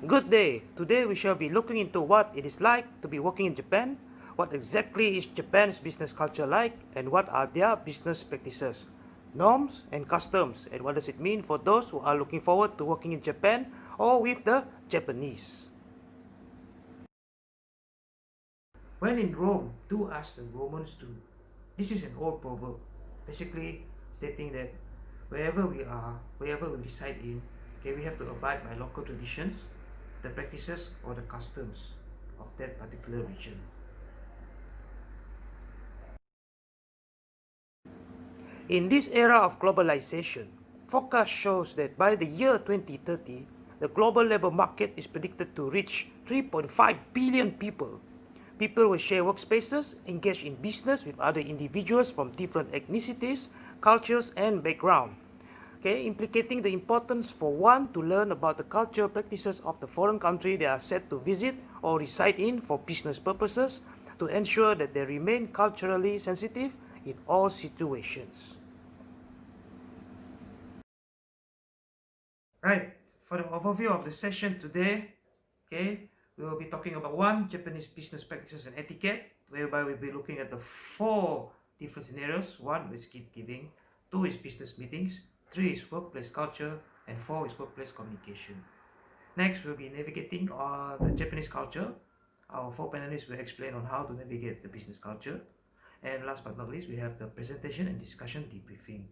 Good day. Today we shall be looking into what it is like to be working in Japan, what exactly is Japan's business culture like, and what are their business practices, norms, and customs, and what does it mean for those who are looking forward to working in Japan or with the Japanese. When in Rome, do as the Romans do. This is an old proverb, basically stating that wherever we are, wherever we reside in, okay, we have to abide by local traditions, the practices, or the customs of that particular region. In this era of globalization, forecast shows that by the year 2030, the global labor market is predicted to reach 3.5 billion people. People will share workspaces, engage in business with other individuals from different ethnicities, cultures, and background. Okay, implicating the importance for one to learn about the cultural practices of the foreign country they are set to visit or reside in for business purposes to ensure that they remain culturally sensitive in all situations. Right, for the overview of the session today, okay, we will be talking about one, Japanese business practices and etiquette, whereby we'll be looking at the four different scenarios. One is gift giving, two is business meetings, three is workplace culture, and four is workplace communication. Next, we'll be navigating the Japanese culture. Our four panelists will explain on how to navigate the business culture. And last but not least, we have the presentation and discussion debriefing,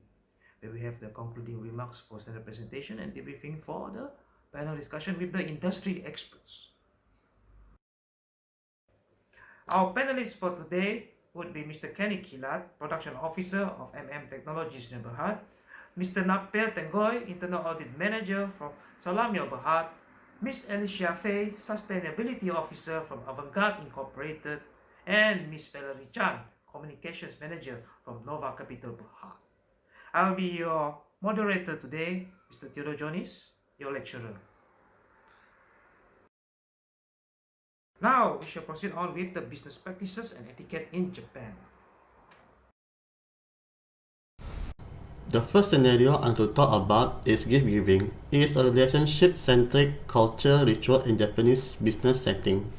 where we have the concluding remarks for standard presentation and debriefing for the panel discussion with the industry experts. Our panelists for today would be Mr. Kenny Kilat, Production Officer of Technologies in Berhad, Mr. Napel Tenggoy, Internal Audit Manager from Salamio Berhad, Ms. Alicia Fay, Sustainability Officer from Avantgarde Incorporated, and Ms. Valerie Chan, Communications Manager from Nova Capital Berhad. I will be your moderator today, Mr. Theodore Jonis, your lecturer. Now we shall proceed on with the business practices and etiquette in Japan. The first scenario I'm to talk about is gift giving. It is a relationship-centric culture ritual in Japanese business setting.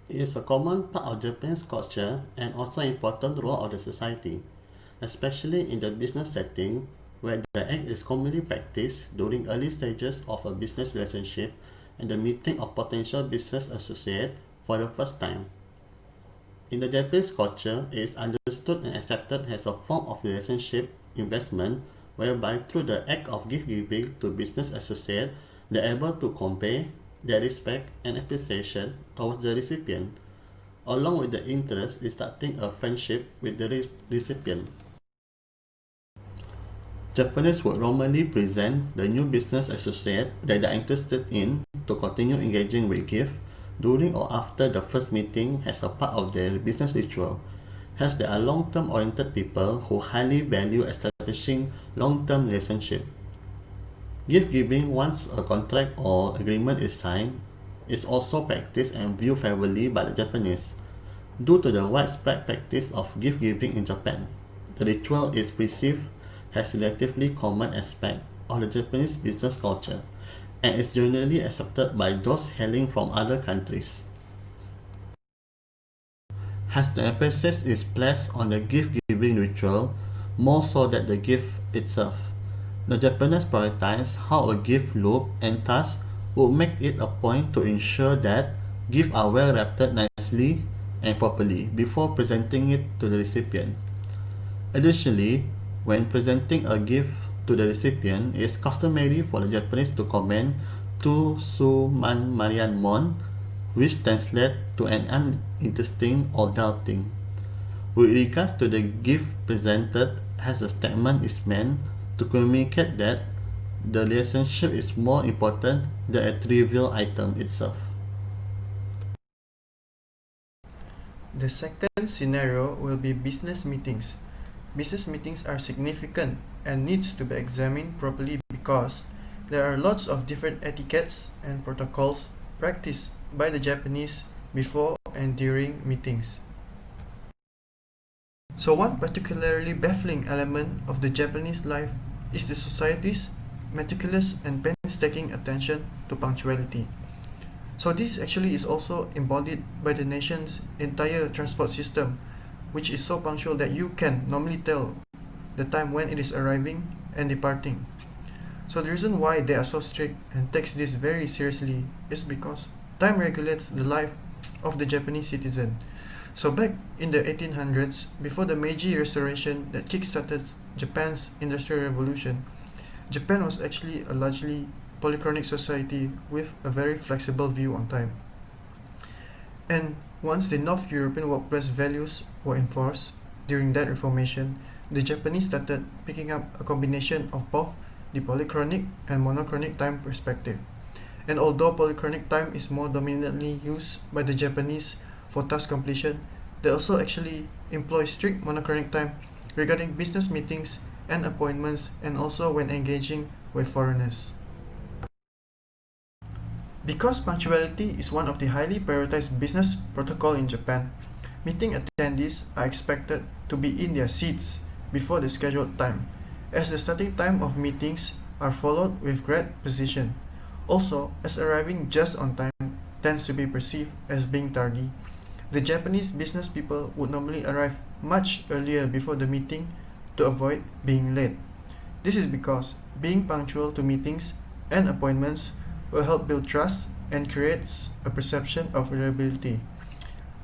It is a common part of Japanese culture and also an important role of the society, especially in the business setting where the act is commonly practiced during early stages of a business relationship and the meeting of potential business associates for the first time. In the Japanese culture, it is understood and accepted as a form of relationship investment whereby through the act of gift giving to business associates, they are able to convey their respect and appreciation towards the recipient, along with the interest in starting a friendship with the recipient. Japanese would normally present the new business associate that they are interested in to continue engaging with gift during or after the first meeting as a part of their business ritual, as they are long-term oriented people who highly value establishing long-term relationship. Gift giving once a contract or agreement is signed is also practiced and viewed favorably by the Japanese. Due to the widespread practice of gift giving in Japan, the ritual is perceived as a relatively common aspect of the Japanese business culture and is generally accepted by those hailing from other countries. As the emphasis is placed on the gift-giving ritual more so than the gift itself, the Japanese prioritize how a gift looks and thus would make it a point to ensure that gifts are well wrapped nicely and properly before presenting it to the recipient. Additionally, when presenting a gift to the recipient, it is customary for the Japanese to comment "Tu suman marian mon," which translates to an uninteresting or dull thing. With regards to the gift presented, as the statement is meant to communicate that the relationship is more important than a trivial item itself. The second scenario will be business meetings. Business meetings are significant and needs to be examined properly because there are lots of different etiquettes and protocols practiced by the Japanese before and during meetings. So one particularly baffling element of the Japanese life is the society's meticulous and painstaking attention to punctuality. So this actually is also embodied by the nation's entire transport system, which is so punctual that you can normally tell the time when it is arriving and departing. So the reason why they are so strict and takes this very seriously is because time regulates the life of the Japanese citizen. So back in the 1800s, before the Meiji Restoration that kickstarted Japan's Industrial Revolution, Japan was actually a largely polychronic society with a very flexible view on time. And once the North European workplace values were enforced during that reformation, the Japanese started picking up a combination of both the polychronic and monochronic time perspective. And although polychronic time is more dominantly used by the Japanese for task completion, they also actually employ strict monochronic time regarding business meetings and appointments, and also when engaging with foreigners. Because punctuality is one of the highly prioritized business protocol in Japan, meeting attendees are expected to be in their seats before the scheduled time, as the starting time of meetings are followed with great precision. Also, as arriving just on time tends to be perceived as being tardy, the Japanese business people would normally arrive much earlier before the meeting to avoid being late. This is because being punctual to meetings and appointments will help build trust and creates a perception of reliability.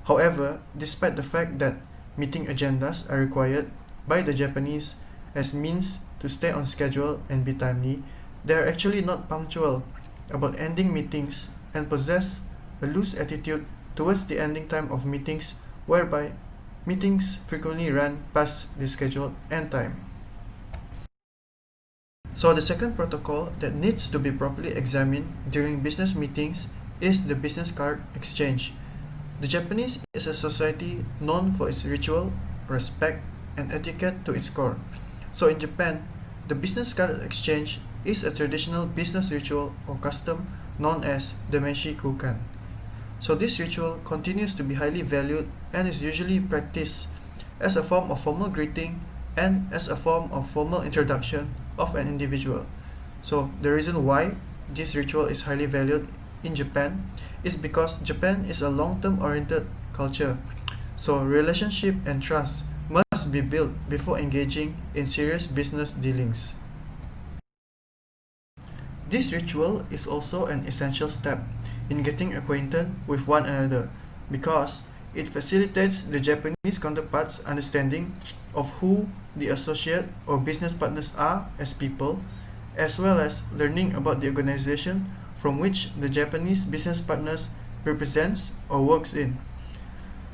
However, despite the fact that meeting agendas are required by the Japanese as means to stay on schedule and be timely, they are actually not punctual about ending meetings and possess a loose attitude towards the ending time of meetings, whereby meetings frequently run past the scheduled end time. So the second protocol that needs to be properly examined during business meetings is the business card exchange. The Japanese is a society known for its ritual, respect, and etiquette to its core. So in Japan, the business card exchange is a traditional business ritual or custom known as Demeshi Kukan. So this ritual continues to be highly valued and is usually practiced as a form of formal greeting and as a form of formal introduction of an individual. So the reason why this ritual is highly valued in Japan is because Japan is a long-term oriented culture. So relationship and trust must be built before engaging in serious business dealings. This ritual is also an essential step in getting acquainted with one another because it facilitates the Japanese counterparts' understanding of who the associate or business partners are as people, as well as learning about the organization from which the Japanese business partners represents or works in.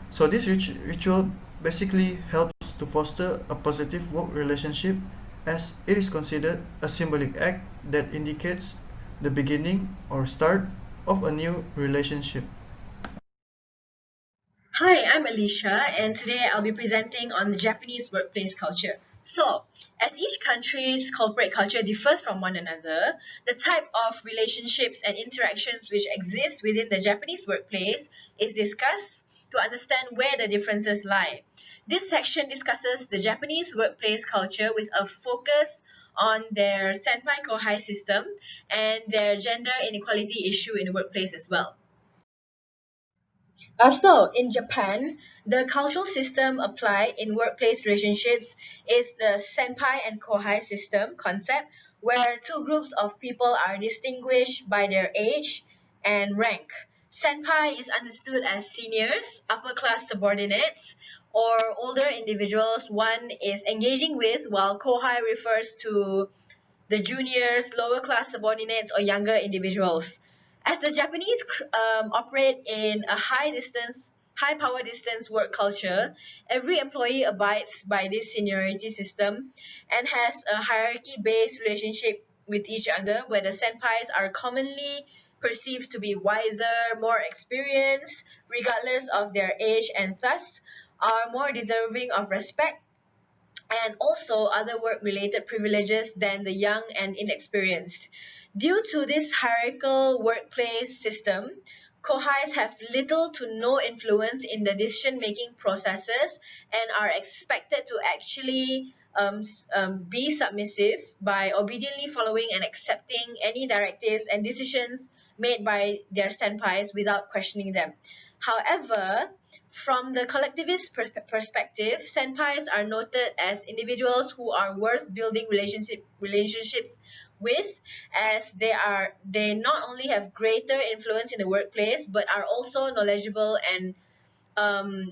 So this ritual basically helps to foster a positive work relationship as it is considered a symbolic act that indicates the beginning or start of a new relationship. Hi, I'm Alicia, and today I'll be presenting on the Japanese workplace culture. So, as each country's corporate culture differs from one another, the type of relationships and interactions which exist within the Japanese workplace is discussed to understand where the differences lie. This section discusses the Japanese workplace culture with a focus on their senpai kohai system and their gender inequality issue in the workplace as well. So, in Japan, the cultural system applied in workplace relationships is the senpai and kohai system concept, where two groups of people are distinguished by their age and rank. Senpai is understood as seniors, upper class subordinates, or older individuals one is engaging with, while kohai refers to the juniors, lower class subordinates, or younger individuals. As the Japanese operate in a high power distance work culture, every employee abides by this seniority system and has a hierarchy based relationship with each other, where the senpais are commonly perceived to be wiser, more experienced, regardless of their age, and thus are more deserving of respect and also other work related privileges than the young and inexperienced. Due to this hierarchical workplace system, Kohais have little to no influence in the decision making processes and are expected to actually be submissive by obediently following and accepting any directives and decisions made by their senpais without questioning them. However, from the collectivist perspective, senpais are noted as individuals who are worth building relationships with, as they not only have greater influence in the workplace but are also knowledgeable and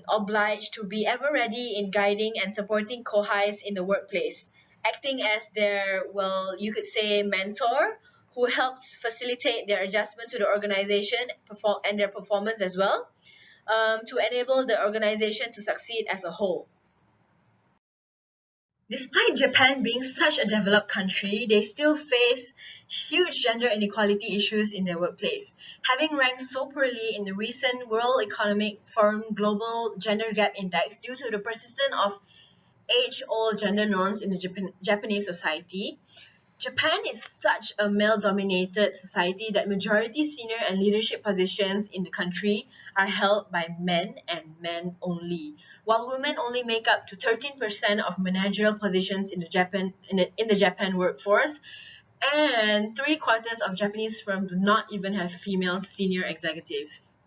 obliged to be ever ready in guiding and supporting kohais in the workplace, acting as their, well, you could say, mentor who helps facilitate their adjustment to the organization and their performance as well, to enable the organization to succeed as a whole. Despite Japan being such a developed country, they still face huge gender inequality issues in their workplace, having ranked so poorly in the recent World Economic Forum Global Gender Gap Index due to the persistence of age-old gender norms in the Japanese society. Japan is such a male-dominated society that majority senior and leadership positions in the country are held by men and men only, while women only make up to 13% of managerial positions in the Japan workforce, and 3/4 of Japanese firms do not even have female senior executives.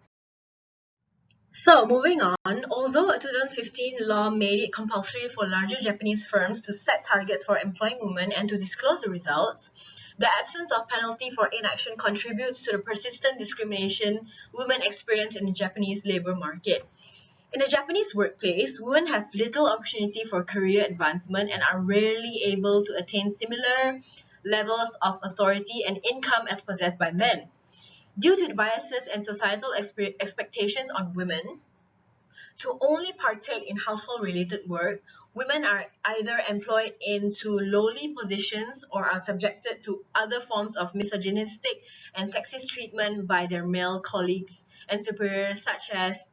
So moving on, although a 2015 law made it compulsory for larger Japanese firms to set targets for employing women and to disclose the results, the absence of penalty for inaction contributes to the persistent discrimination women experience in the Japanese labor market. In the Japanese workplace, women have little opportunity for career advancement and are rarely able to attain similar levels of authority and income as possessed by men. Due to the biases and societal expectations on women to only partake in household-related work, women are either employed into lowly positions or are subjected to other forms of misogynistic and sexist treatment by their male colleagues and superiors, such as,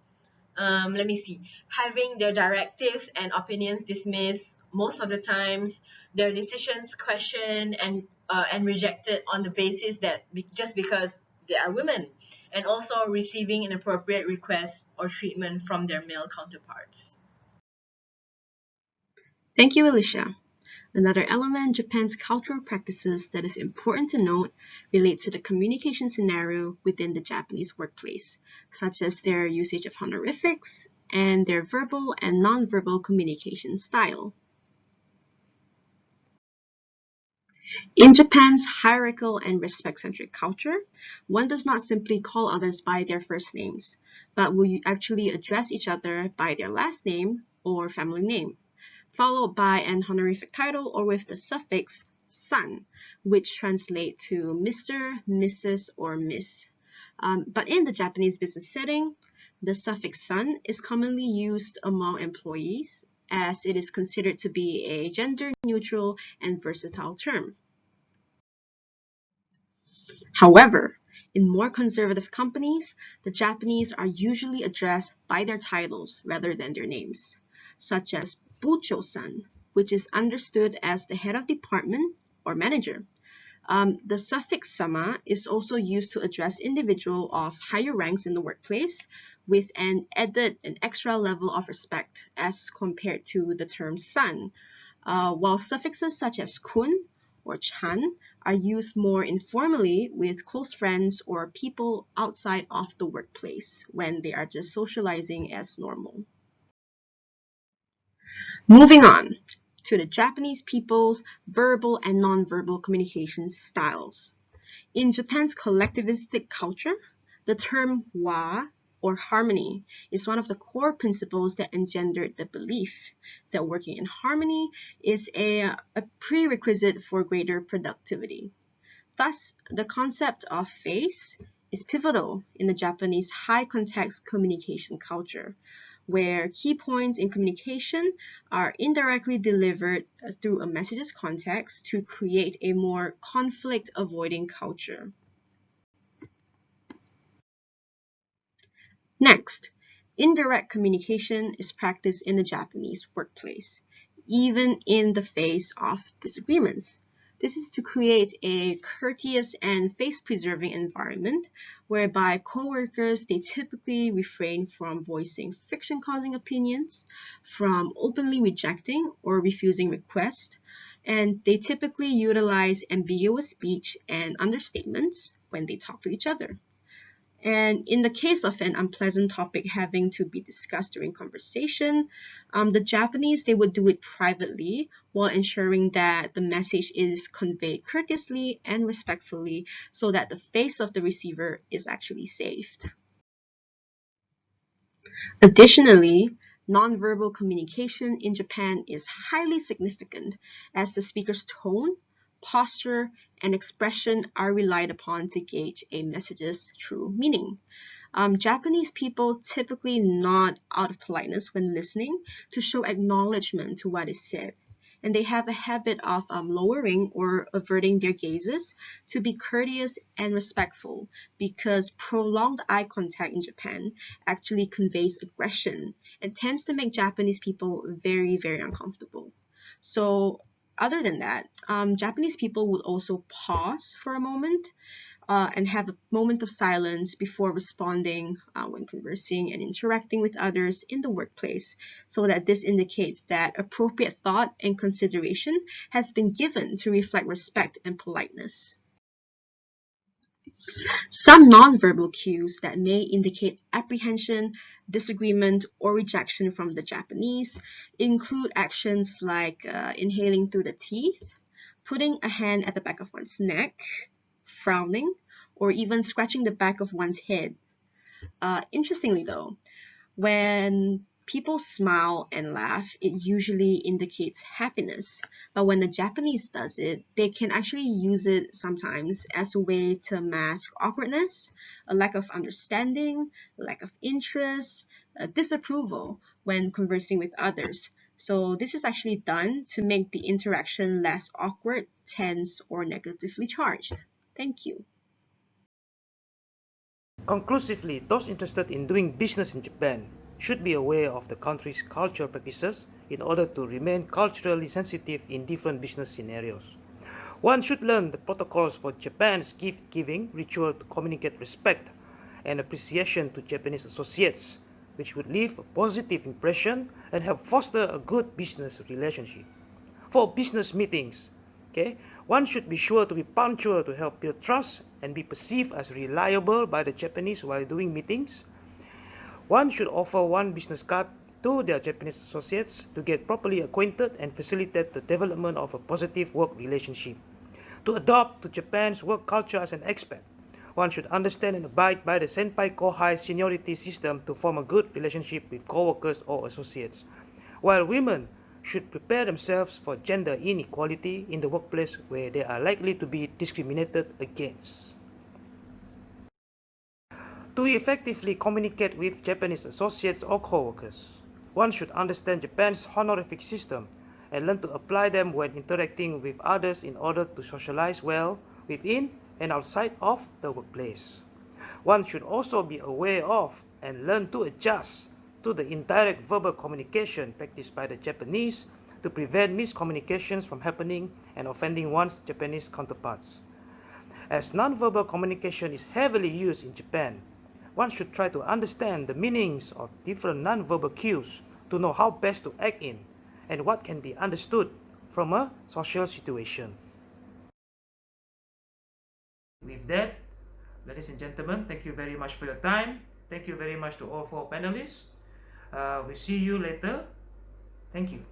having their directives and opinions dismissed most of the times, their decisions questioned and rejected on the basis that just because they are women, and also receiving inappropriate requests or treatment from their male counterparts. Thank you, Alicia. Another element in Japan's cultural practices that is important to note relates to the communication scenario within the Japanese workplace, such as their usage of honorifics and their verbal and nonverbal communication style. In Japan's hierarchical and respect-centric culture, one does not simply call others by their first names, but will actually address each other by their last name or family name, followed by an honorific title or with the suffix san, which translate to Mr., Mrs., or Miss. But in the Japanese business setting, the suffix san is commonly used among employees as it is considered to be a gender-neutral and versatile term. However, in more conservative companies, the Japanese are usually addressed by their titles rather than their names, such as Bucho-san, which is understood as the head of department or manager. The suffix sama is also used to address individuals of higher ranks in the workplace with an extra level of respect as compared to the term san, while suffixes such as kun or chan are used more informally with close friends or people outside of the workplace when they are just socializing as normal. Moving on to the Japanese people's verbal and nonverbal communication styles. In Japan's collectivistic culture, the term wa, or harmony, is one of the core principles that engendered the belief that working in harmony is a prerequisite for greater productivity. Thus, the concept of face is pivotal in the Japanese high-context communication culture, where key points in communication are indirectly delivered through a message's context to create a more conflict-avoiding culture. Next, indirect communication is practiced in the Japanese workplace, even in the face of disagreements. This is to create a courteous and face-preserving environment whereby coworkers, they typically refrain from voicing friction-causing opinions, from openly rejecting or refusing requests, and they typically utilize ambiguous speech and understatements when they talk to each other. And in the case of an unpleasant topic having to be discussed during conversation, the Japanese, they would do it privately while ensuring that the message is conveyed courteously and respectfully so that the face of the receiver is actually saved. Additionally, nonverbal communication in Japan is highly significant as the speaker's tone, posture, and expression are relied upon to gauge a message's true meaning. Japanese people typically nod out of politeness when listening to show acknowledgement to what is said. And they have a habit of lowering or averting their gazes to be courteous and respectful because prolonged eye contact in Japan actually conveys aggression and tends to make Japanese people very, very uncomfortable. So other than that, Japanese people would also pause for a moment and have a moment of silence before responding when conversing and interacting with others in the workplace, so that this indicates that appropriate thought and consideration has been given to reflect respect and politeness. Some nonverbal cues that may indicate apprehension, disagreement, or rejection from the Japanese include actions like inhaling through the teeth, putting a hand at the back of one's neck, frowning, or even scratching the back of one's head. Interestingly though, when people smile and laugh, it usually indicates happiness. But when the Japanese does it, they can actually use it sometimes as a way to mask awkwardness, a lack of understanding, a lack of interest, disapproval when conversing with others. So this is actually done to make the interaction less awkward, tense, or negatively charged. Thank you. Conclusively, those interested in doing business in Japan should be aware of the country's cultural practices in order to remain culturally sensitive in different business scenarios. One should learn the protocols for Japan's gift-giving ritual to communicate respect and appreciation to Japanese associates, which would leave a positive impression and help foster a good business relationship. For business meetings, one should be sure to be punctual to help build trust and be perceived as reliable by the Japanese while doing meetings. One should offer one business card to their Japanese associates to get properly acquainted and facilitate the development of a positive work relationship. To adopt to Japan's work culture as an expat, one should understand and abide by the senpai-kohai seniority system to form a good relationship with co-workers or associates, while women should prepare themselves for gender inequality in the workplace where they are likely to be discriminated against. To effectively communicate with Japanese associates or co-workers, one should understand Japan's honorific system and learn to apply them when interacting with others in order to socialize well within and outside of the workplace. One should also be aware of and learn to adjust to the indirect verbal communication practiced by the Japanese to prevent miscommunications from happening and offending one's Japanese counterparts. As nonverbal communication is heavily used in Japan, one should try to understand the meanings of different nonverbal cues to know how best to act in and what can be understood from a social situation. With that, ladies and gentlemen, thank you very much for your time. Thank you very much to all four panelists. We'll see you later. Thank you.